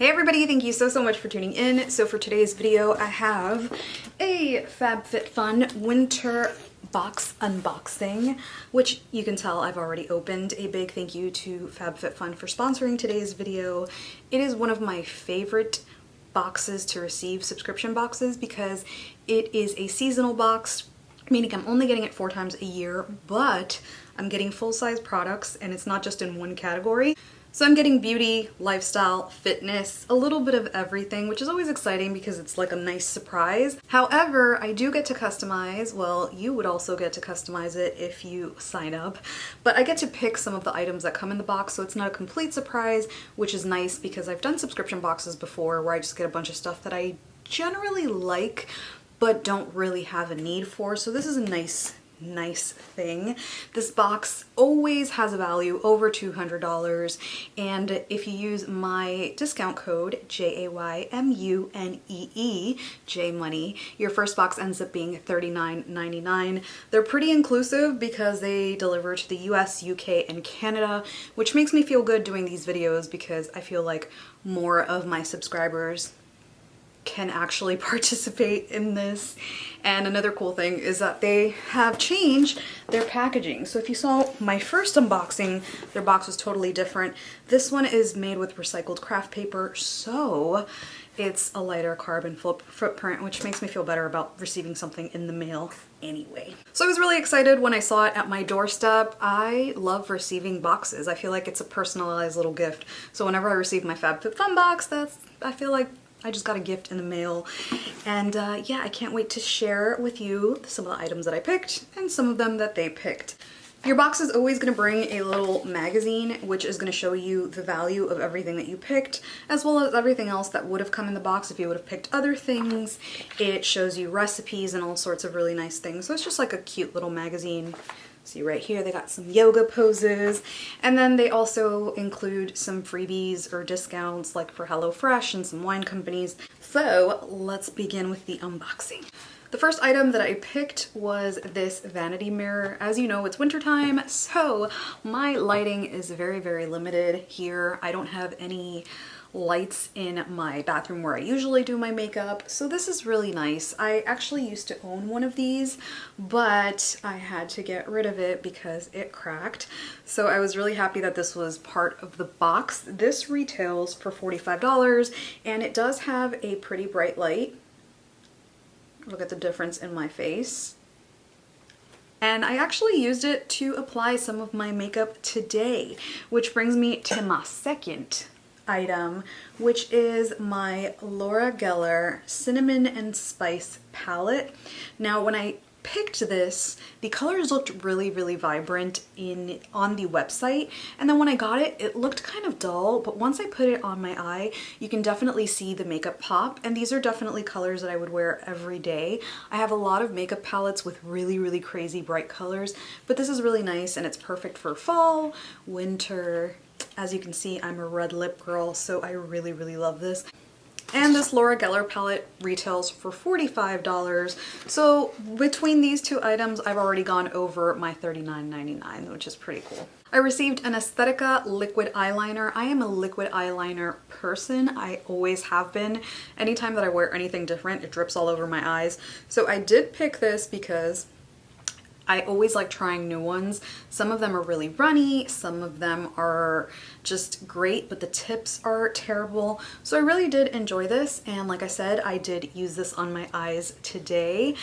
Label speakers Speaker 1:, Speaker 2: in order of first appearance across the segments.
Speaker 1: Hey everybody, thank you so much for tuning in. So for today's video, I have a FabFitFun Winter box unboxing, which you can tell I've already opened. A big thank you to FabFitFun for sponsoring today's video. It is one of my favorite boxes to receive, subscription boxes, because it is a seasonal box, meaning I'm only getting it 4 times a year, but I'm getting full-size products and it's not just in one category. So I'm getting beauty, lifestyle, fitness, a little bit of everything, which is always exciting because it's like a nice surprise. However, I do get to customize, well, you would also get to customize it if you sign up, but I get to pick some of the items that come in the box, so it's not a complete surprise, which is nice because I've done subscription boxes before where I just get a bunch of stuff that I generally like, but don't really have a need for, so this is a nice thing. This box always has a value over $200, and if you use my discount code JAYMUNEE, JMoney, your first box ends up being $39.99. They're pretty inclusive because they deliver to the US, UK, and Canada, which makes me feel good doing these videos because I feel like more of my subscribers can actually participate in this. And another cool thing is that they have changed their packaging. So if you saw my first unboxing, their box was totally different. This one is made with recycled craft paper, so it's a lighter carbon footprint, which makes me feel better about receiving something in the mail anyway. So I was really excited when I saw it at my doorstep. I love receiving boxes. I feel like it's a personalized little gift. So whenever I receive my FabFitFun box, I feel like I just got a gift in the mail, and yeah, I can't wait to share with you some of the items that I picked and some of them that they picked. Your box is always going to bring a little magazine, which is going to show you the value of everything that you picked, as well as everything else that would have come in the box if you would have picked other things. It shows you recipes and all sorts of really nice things, so it's just like a cute little magazine. See right here, they got some yoga poses, and then they also include some freebies or discounts like for HelloFresh and some wine companies. So let's begin with the unboxing. The first item that I picked was this vanity mirror. As you know, it's wintertime, so my lighting is very limited here. I don't have any lights in my bathroom where I usually do my makeup, so this is really nice. I actually used to own one of these, but I had to get rid of it because it cracked. So I was really happy that this was part of the box. This retails for $45, and it does have a pretty bright light. Look at the difference in my face. And I actually used it to apply some of my makeup today, which brings me to my second item, which is my Laura Geller Cinnamon and Spice palette. Now, when I picked this, the colors looked really vibrant on the website, and then when I got it, it looked kind of dull, but once I put it on my eye, you can definitely see the makeup pop, and these are definitely colors that I would wear every day. I have a lot of makeup palettes with really crazy bright colors, but this is really nice, and it's perfect for fall, winter. As you can see, I'm a red lip girl, so I really love this. And this Laura Geller palette retails for $45. So between these two items, I've already gone over my $39.99, which is pretty cool. I received an Aesthetica liquid eyeliner. I am a liquid eyeliner person. I always have been. Anytime that I wear anything different, it drips all over my eyes. So I did pick this because I always like trying new ones. Some of them are really runny, some of them are just great, but the tips are terrible. So I really did enjoy this, and like I said, I did use this on my eyes today.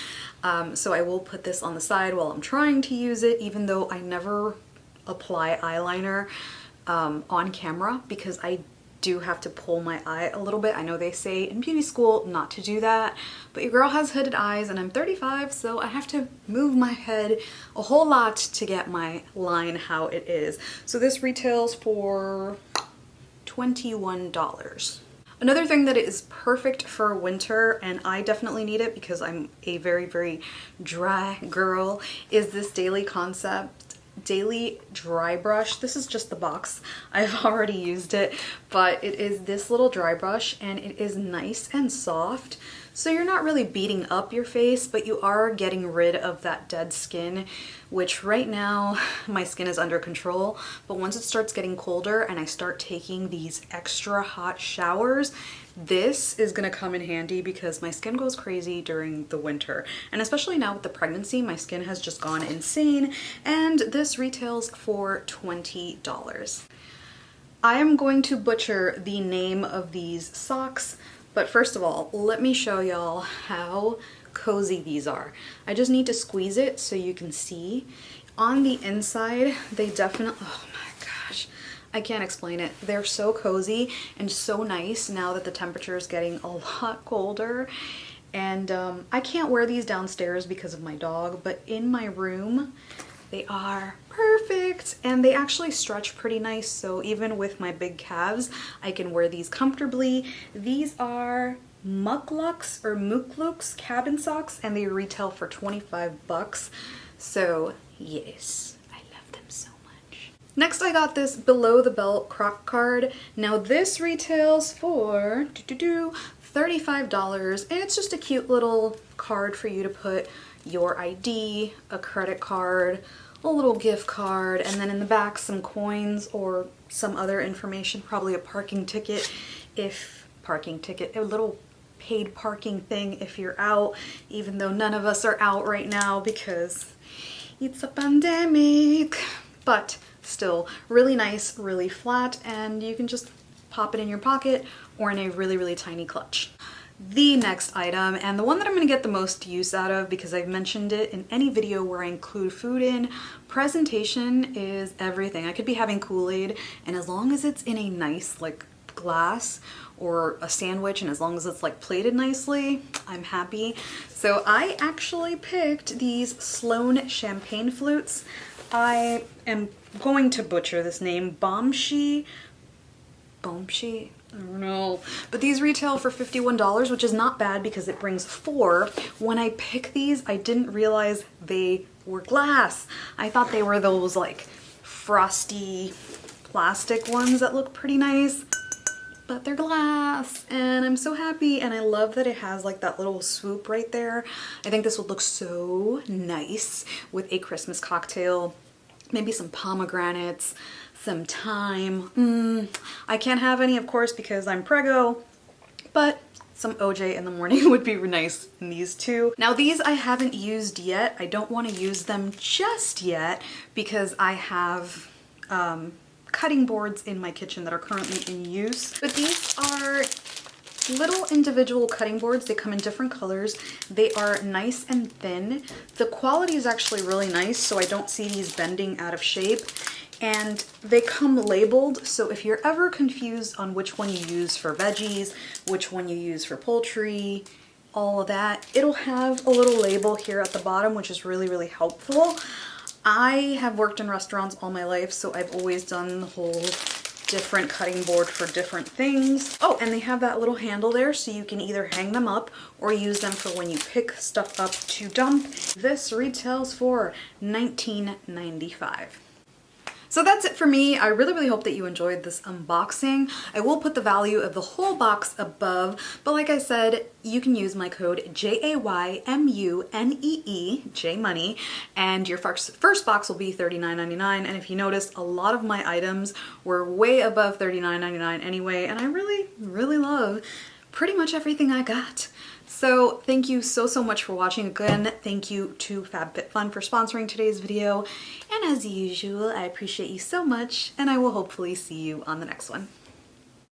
Speaker 1: So I will put this on the side while I'm trying to use it, even though I never apply eyeliner on camera because I do have to pull my eye a little bit. I know they say in beauty school not to do that, but your girl has hooded eyes and I'm 35, so I have to move my head a whole lot to get my line how it is. So this retails for $21. Another thing that is perfect for winter, and I definitely need it because I'm a very dry girl, is this Daily Concept Daily Dry Brush. This is just the box. I've already used it, but it is this little dry brush and it is nice and soft. So you're not really beating up your face, but you are getting rid of that dead skin, which right now my skin is under control. But once it starts getting colder and I start taking these extra hot showers, this is gonna come in handy because my skin goes crazy during the winter. And especially now with the pregnancy, my skin has just gone insane. And this retails for $20. I am going to butcher the name of these socks. But first of all, let me show y'all how cozy these are. I just need to squeeze it so you can see. On the inside, they definitely, oh my gosh, I can't explain it. They're so cozy and so nice now that the temperature is getting a lot colder. And I can't wear these downstairs because of my dog, but in my room, they are perfect and they actually stretch pretty nice, so even with my big calves I can wear these comfortably. These are Muklux or Muklux cabin socks and they retail for 25 bucks. So yes, I love them so much. Next I got this below the belt croc card. Now this retails for $35 and it's just a cute little card for you to put your ID, a credit card, a little gift card, and then in the back some coins or some other information, probably a parking ticket, a little paid parking thing if you're out, even though none of us are out right now because it's a pandemic. But still really nice, really flat, and you can just pop it in your pocket or in a really, really tiny clutch. The next item, and the one that I'm going to get the most use out of because I've mentioned it in any video where I include food in, presentation is everything. I could be having Kool-Aid and as long as it's in a nice like glass or a sandwich and as long as it's like plated nicely, I'm happy. So I actually picked these Sloan champagne flutes. I am going to butcher this name, Bomshi, I don't know, but these retail for $51, which is not bad because it brings 4. When I picked these, I didn't realize they were glass. I thought they were those like frosty plastic ones that look pretty nice, but they're glass and I'm so happy. And I love that it has like that little swoop right there. I think this would look so nice with a Christmas cocktail, maybe some pomegranates, some thyme. I can't have any, of course, because I'm preggo, but some OJ in the morning would be nice in these two. Now these I haven't used yet. I don't want to use them just yet because I have cutting boards in my kitchen that are currently in use. But these are little individual cutting boards. They come in different colors. They are nice and thin. The quality is actually really nice, so I don't see these bending out of shape. And they come labeled, so if you're ever confused on which one you use for veggies, which one you use for poultry, all of that, it'll have a little label here at the bottom, which is really, really helpful. I have worked in restaurants all my life, so I've always done the whole different cutting board for different things. Oh, and they have that little handle there, so you can either hang them up or use them for when you pick stuff up to dump. This retails for $19.95. So that's it for me. I really, really hope that you enjoyed this unboxing. I will put the value of the whole box above, but like I said, you can use my code JAYMUNEE, JMoney, and your first box will be $39.99. And if you notice, a lot of my items were way above $39.99 anyway, and I really, really love pretty much everything I got. So thank you so, so much for watching. Again, thank you to FabFitFun for sponsoring today's video. And as usual, I appreciate you so much, and I will hopefully see you on the next one.